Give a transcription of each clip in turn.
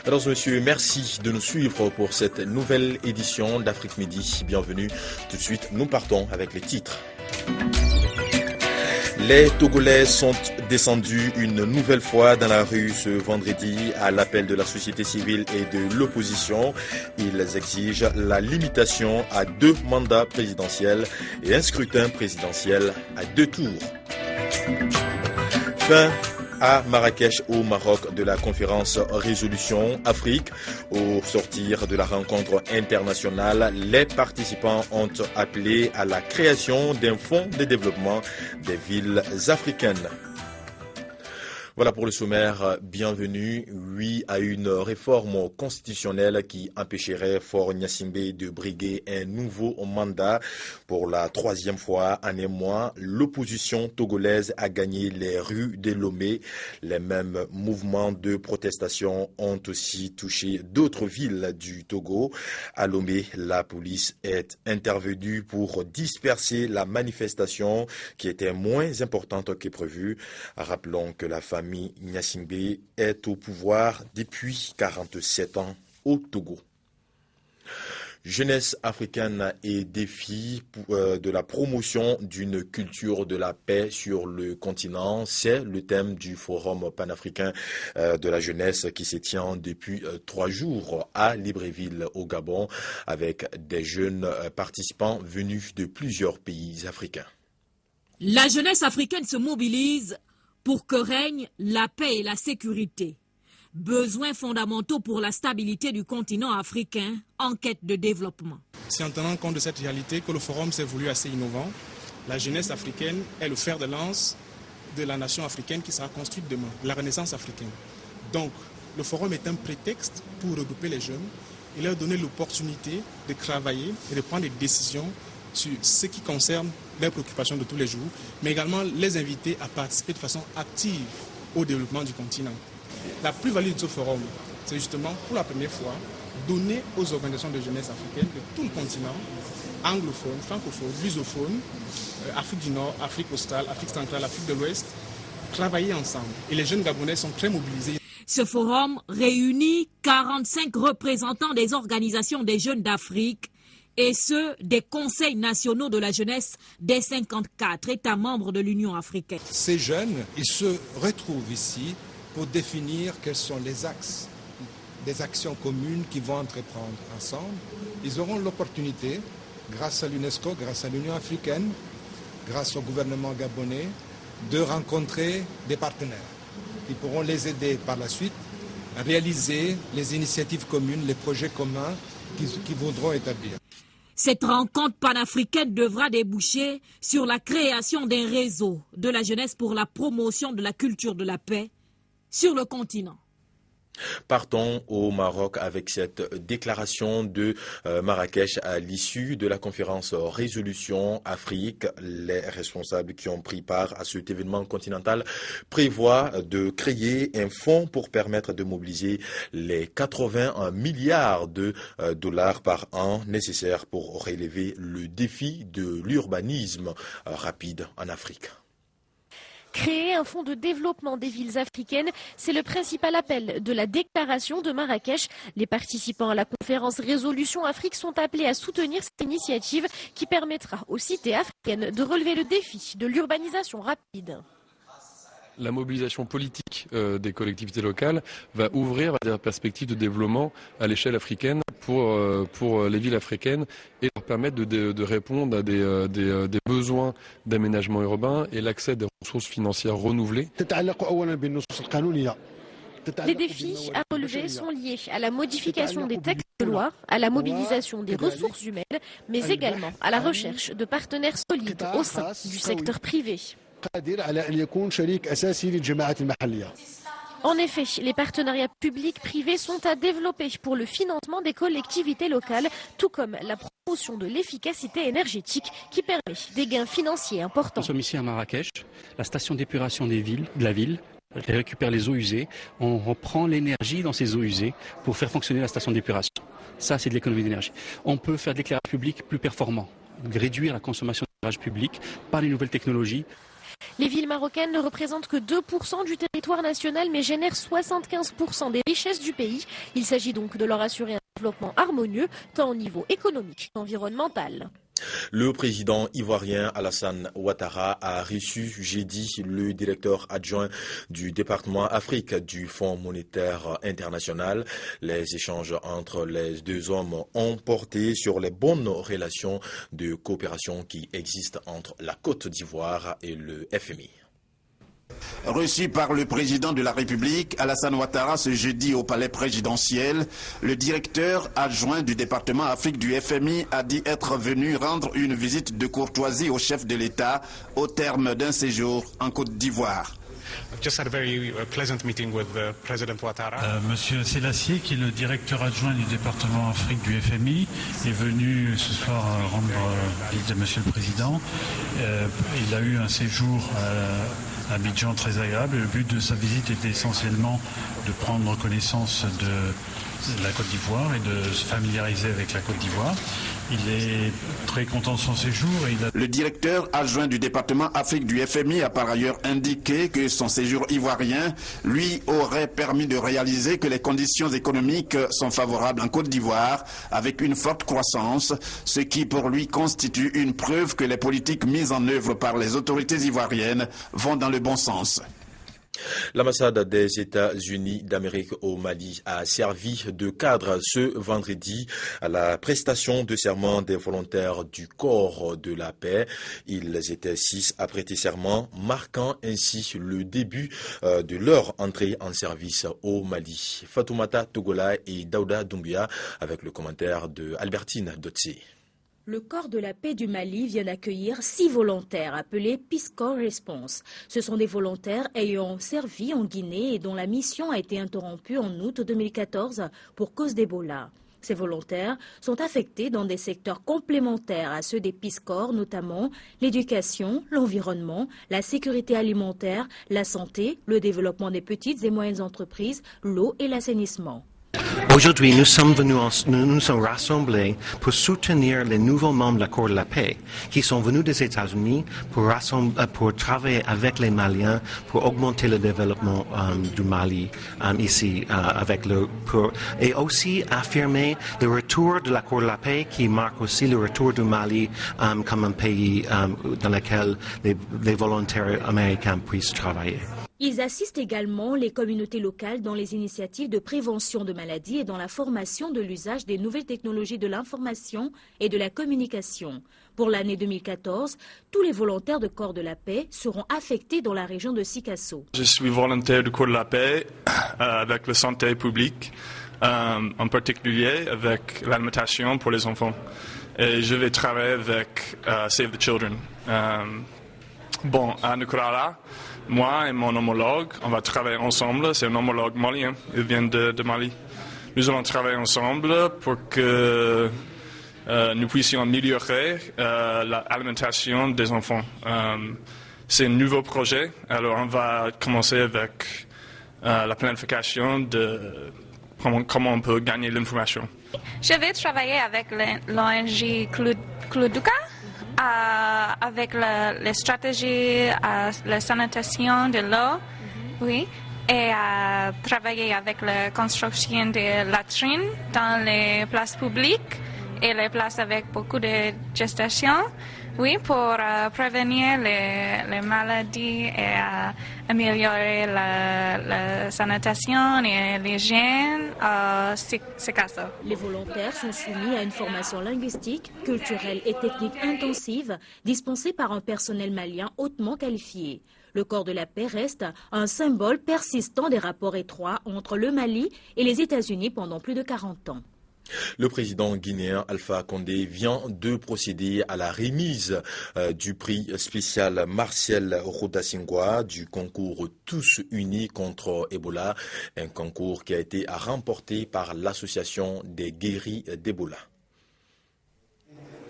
Mesdames et messieurs, merci de nous suivre pour cette nouvelle édition d'Afrique Midi. Bienvenue. Tout de suite, nous partons avec les titres. Les Togolais sont descendus une nouvelle fois dans la rue ce vendredi à l'appel de la société civile et de l'opposition. Ils exigent la limitation à 2 mandats présidentiels et un scrutin présidentiel à 2 tours. Fin à Marrakech, au Maroc, de la conférence Résolution Afrique. Au sortir de la rencontre internationale, les participants ont appelé à la création d'un fonds de développement des villes africaines. Voilà pour le sommaire. Bienvenue. Oui à une réforme constitutionnelle qui empêcherait Faure Gnassingbé de briguer un nouveau mandat. Pour la 3e fois en un mois, l'opposition togolaise a gagné les rues de Lomé. Les mêmes mouvements de protestation ont aussi touché d'autres villes du Togo. À Lomé, la police est intervenue pour disperser la manifestation qui était moins importante que prévu. Rappelons que la famille Gnassingbé est au pouvoir depuis 47 ans au Togo. Jeunesse africaine et défi de la promotion d'une culture de la paix sur le continent, c'est le thème du forum panafricain de la jeunesse qui se tient depuis 3 jours à Libreville au Gabon avec des jeunes participants venus de plusieurs pays africains. La jeunesse africaine se mobilise pour que règne la paix et la sécurité. Besoins fondamentaux pour la stabilité du continent africain en quête de développement. C'est en tenant compte de cette réalité que le forum s'est voulu assez innovant. La jeunesse africaine est le fer de lance de la nation africaine qui sera construite demain, la renaissance africaine. Donc, le forum est un prétexte pour regrouper les jeunes et leur donner l'opportunité de travailler et de prendre des décisions sur ce qui concerne leurs préoccupations de tous les jours, mais également les inviter à participer de façon active au développement du continent. La plus-value de ce forum, c'est justement pour la première fois donner aux organisations de jeunesse africaines de tout le continent, anglophones, francophones, lusophones, Afrique du Nord, Afrique australe, Afrique centrale, Afrique de l'Ouest, travailler ensemble. Et les jeunes Gabonais sont très mobilisés. Ce forum réunit 45 représentants des organisations des jeunes d'Afrique et ceux des conseils nationaux de la jeunesse des 54 États membres de l'Union africaine. Ces jeunes, ils se retrouvent ici pour définir quels sont les axes des actions communes qu'ils vont entreprendre ensemble. Ils auront l'opportunité, grâce à l'UNESCO, grâce à l'Union africaine, grâce au gouvernement gabonais, de rencontrer des partenaires qui pourront les aider par la suite à réaliser les initiatives communes, les projets communs qu'ils voudront établir. Cette rencontre panafricaine devra déboucher sur la création d'un réseau de la jeunesse pour la promotion de la culture de la paix sur le continent. Partons au Maroc avec cette déclaration de Marrakech à l'issue de la conférence Résolution Afrique. Les responsables qui ont pris part à cet événement continental prévoient de créer un fonds pour permettre de mobiliser les 81 milliards de dollars par an nécessaires pour relever le défi de l'urbanisme rapide en Afrique. Créer un fonds de développement des villes africaines, c'est le principal appel de la déclaration de Marrakech. Les participants à la conférence Résolution Afrique sont appelés à soutenir cette initiative qui permettra aux cités africaines de relever le défi de l'urbanisation rapide. La mobilisation politique des collectivités locales va ouvrir des perspectives de développement à l'échelle africaine pour les villes africaines et leur permettre de répondre à des besoins d'aménagement urbain et l'accès à des ressources financières renouvelées. Les défis à relever sont liés à la modification des textes de loi, à la mobilisation des ressources humaines, mais également à la recherche de partenaires solides au sein du secteur privé. En effet, les partenariats publics-privés sont à développer pour le financement des collectivités locales, tout comme la promotion de l'efficacité énergétique qui permet des gains financiers importants. Nous sommes ici à Marrakech, la station d'épuration de la ville. Elle récupère les eaux usées, on reprend l'énergie dans ces eaux usées pour faire fonctionner la station d'épuration. Ça, c'est de l'économie d'énergie. On peut faire de l'éclairage public plus performant, réduire la consommation d'éclairage public par les nouvelles technologies. Les villes marocaines ne représentent que 2% du territoire national mais génèrent 75% des richesses du pays. Il s'agit donc de leur assurer un développement harmonieux tant au niveau économique qu'environnemental. Le président ivoirien Alassane Ouattara a reçu jeudi le directeur adjoint du département Afrique du Fonds monétaire international. Les échanges entre les deux hommes ont porté sur les bonnes relations de coopération qui existent entre la Côte d'Ivoire et le FMI. Reçu par le président de la République, Alassane Ouattara, ce jeudi au palais présidentiel, le directeur adjoint du département Afrique du FMI a dit être venu rendre une visite de courtoisie au chef de l'État au terme d'un séjour en Côte d'Ivoire. Monsieur Sélassié, qui est le directeur adjoint du département Afrique du FMI, est venu ce soir rendre visite à Monsieur le Président. Il a eu un séjour à Abidjan très agréable. Le but de sa visite était essentiellement de prendre connaissance de la Côte d'Ivoire et de se familiariser avec la Côte d'Ivoire. Il est très content de son séjour. Le directeur adjoint du département Afrique du FMI a par ailleurs indiqué que son séjour ivoirien lui aurait permis de réaliser que les conditions économiques sont favorables en Côte d'Ivoire avec une forte croissance, ce qui pour lui constitue une preuve que les politiques mises en œuvre par les autorités ivoiriennes vont dans le bon sens. L'ambassade des États-Unis d'Amérique au Mali a servi de cadre ce vendredi à la prestation de serment des volontaires du corps de la paix. Ils étaient 6 à prêter serment, marquant ainsi le début de leur entrée en service au Mali. Fatoumata Togola et Daouda Doumbia avec le commentaire de Albertine Dotse. Le corps de la paix du Mali vient d'accueillir 6 volontaires appelés Peace Corps Response. Ce sont des volontaires ayant servi en Guinée et dont la mission a été interrompue en août 2014 pour cause d'Ebola. Ces volontaires sont affectés dans des secteurs complémentaires à ceux des Peace Corps, notamment l'éducation, l'environnement, la sécurité alimentaire, la santé, le développement des petites et moyennes entreprises, l'eau et l'assainissement. Aujourd'hui, nous sommes rassemblés pour soutenir les nouveaux membres de l'accord de la paix qui sont venus des États-Unis pour travailler avec les Maliens pour augmenter le développement du Mali ici et aussi affirmer le retour de l'accord de la paix qui marque aussi le retour du Mali comme un pays dans lequel les volontaires américains puissent travailler. Ils assistent également les communautés locales dans les initiatives de prévention de maladies et dans la formation de l'usage des nouvelles technologies de l'information et de la communication. Pour l'année 2014, tous les volontaires de Corps de la Paix seront affectés dans la région de Sikasso. Je suis volontaire du Corps de la Paix avec la santé publique, en particulier avec l'alimentation pour les enfants. Et je vais travailler avec Save the Children. À Nukrala, moi et mon homologue, on va travailler ensemble. C'est un homologue malien, il vient de Mali. Nous allons travailler ensemble pour que nous puissions améliorer l'alimentation des enfants. C'est un nouveau projet, alors on va commencer avec la planification de comment on peut gagner l'information. Je vais travailler avec l'ONG Kluduka. Avec les stratégies, la sanitation de l'eau, oui, et travailler avec la construction de latrines dans les places publiques et les places avec beaucoup de gestation, oui, pour prévenir les maladies et améliorer la sanitation et l'hygiène. C'est ça. Les volontaires sont soumis à une formation linguistique, culturelle et technique intensive dispensée par un personnel malien hautement qualifié. Le corps de la paix reste un symbole persistant des rapports étroits entre le Mali et les États-Unis pendant plus de 40 ans. Le président guinéen Alpha Condé vient de procéder à la remise du prix spécial Martial Rodasingwa du concours Tous Unis contre Ebola, un concours qui a été remporté par l'association des guéris d'Ebola.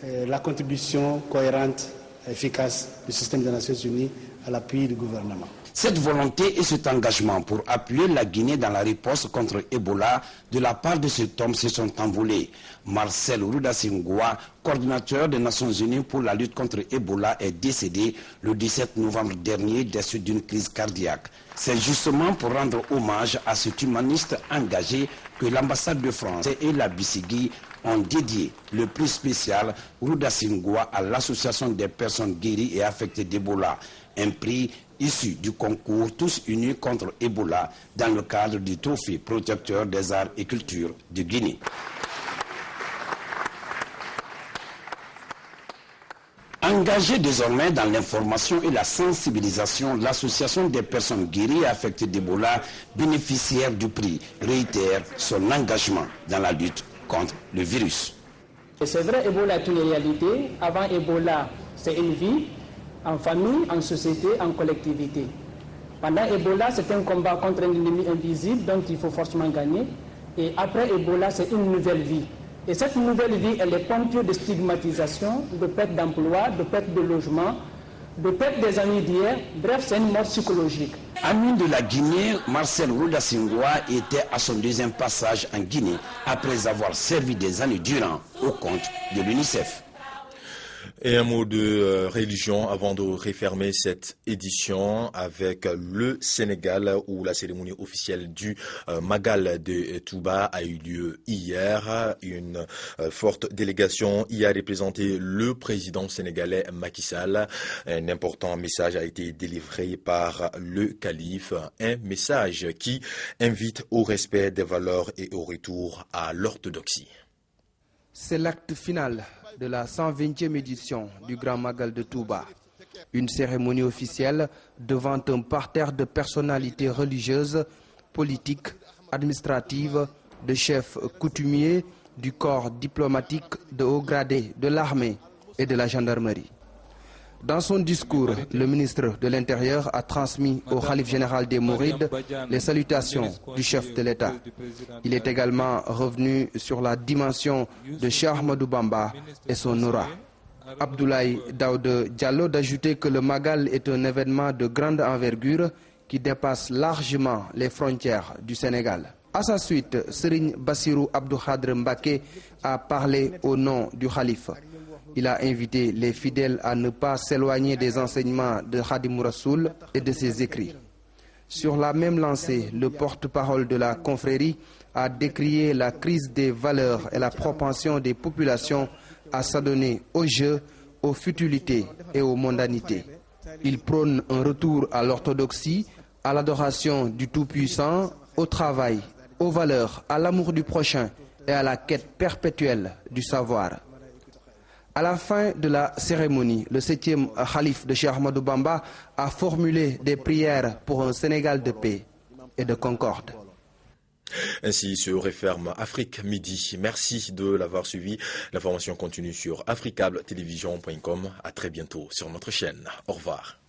La contribution cohérente et efficace du système des Nations Unies à l'appui du gouvernement. Cette volonté et cet engagement pour appuyer la Guinée dans la riposte contre Ebola de la part de cet homme se sont envolés. Marcel Rudasingwa, coordinateur des Nations Unies pour la lutte contre Ebola, est décédé le 17 novembre dernier des suites d'une crise cardiaque. C'est justement pour rendre hommage à cet humaniste engagé que l'ambassade de France et la BCGI ont dédié le prix spécial Rudasingwa à l'association des personnes guéries et affectées d'Ebola. Un prix issu du concours Tous Unis contre Ebola dans le cadre du trophée protecteur des arts et cultures de Guinée. Engagée désormais dans l'information et la sensibilisation, l'association des personnes guéries et affectées d'Ebola, bénéficiaire du prix, réitère son engagement dans la lutte contre le virus. C'est vrai, Ebola est une réalité. Avant Ebola, c'est une vie, en famille, en société, en collectivité. Pendant Ebola, c'est un combat contre un ennemi invisible, donc il faut forcément gagner. Et après Ebola, c'est une nouvelle vie. Et cette nouvelle vie, elle est ponctuée de stigmatisation, de perte d'emploi, de perte de logement, de perte des amis d'hier. Bref, c'est une mort psychologique. Ami de la Guinée, Marcel Rudasingwa était à son deuxième passage en Guinée après avoir servi des années durant au compte de l'UNICEF. Et un mot de religion avant de refermer cette édition avec le Sénégal où la cérémonie officielle du Magal de Touba a eu lieu hier. Une forte délégation y a représenté le président sénégalais Macky Sall. Un important message a été délivré par le calife, un message qui invite au respect des valeurs et au retour à l'orthodoxie. C'est l'acte final de la 120e édition du Grand Magal de Touba. Une cérémonie officielle devant un parterre de personnalités religieuses, politiques, administratives, de chefs coutumiers, du corps diplomatique, de hauts gradés de l'armée et de la gendarmerie. Dans son discours, le ministre de l'Intérieur a transmis au khalife général des Mourides les salutations du chef de l'État. Il est également revenu sur la dimension de Cheikh Ahmadou Bamba et son aura. Abdoulaye Daouda Diallo d'ajouter que le Magal est un événement de grande envergure qui dépasse largement les frontières du Sénégal. À sa suite, Serigne Bassirou Abdou Khadre Mbacké a parlé au nom du khalife. Il a invité les fidèles à ne pas s'éloigner des enseignements de Khadim Rassoul et de ses écrits. Sur la même lancée, le porte-parole de la confrérie a décrié la crise des valeurs et la propension des populations à s'adonner au jeu, aux futilités et aux mondanités. Il prône un retour à l'orthodoxie, à l'adoration du Tout-Puissant, au travail, aux valeurs, à l'amour du prochain et à la quête perpétuelle du savoir. À la fin de la cérémonie, le 7e khalife de Cheikh Ahmadou Bamba a formulé des prières pour un Sénégal de paix et de concorde. Ainsi se referme Afrique Midi. Merci de l'avoir suivi. L'information continue sur africabletelevision.com. À très bientôt sur notre chaîne. Au revoir.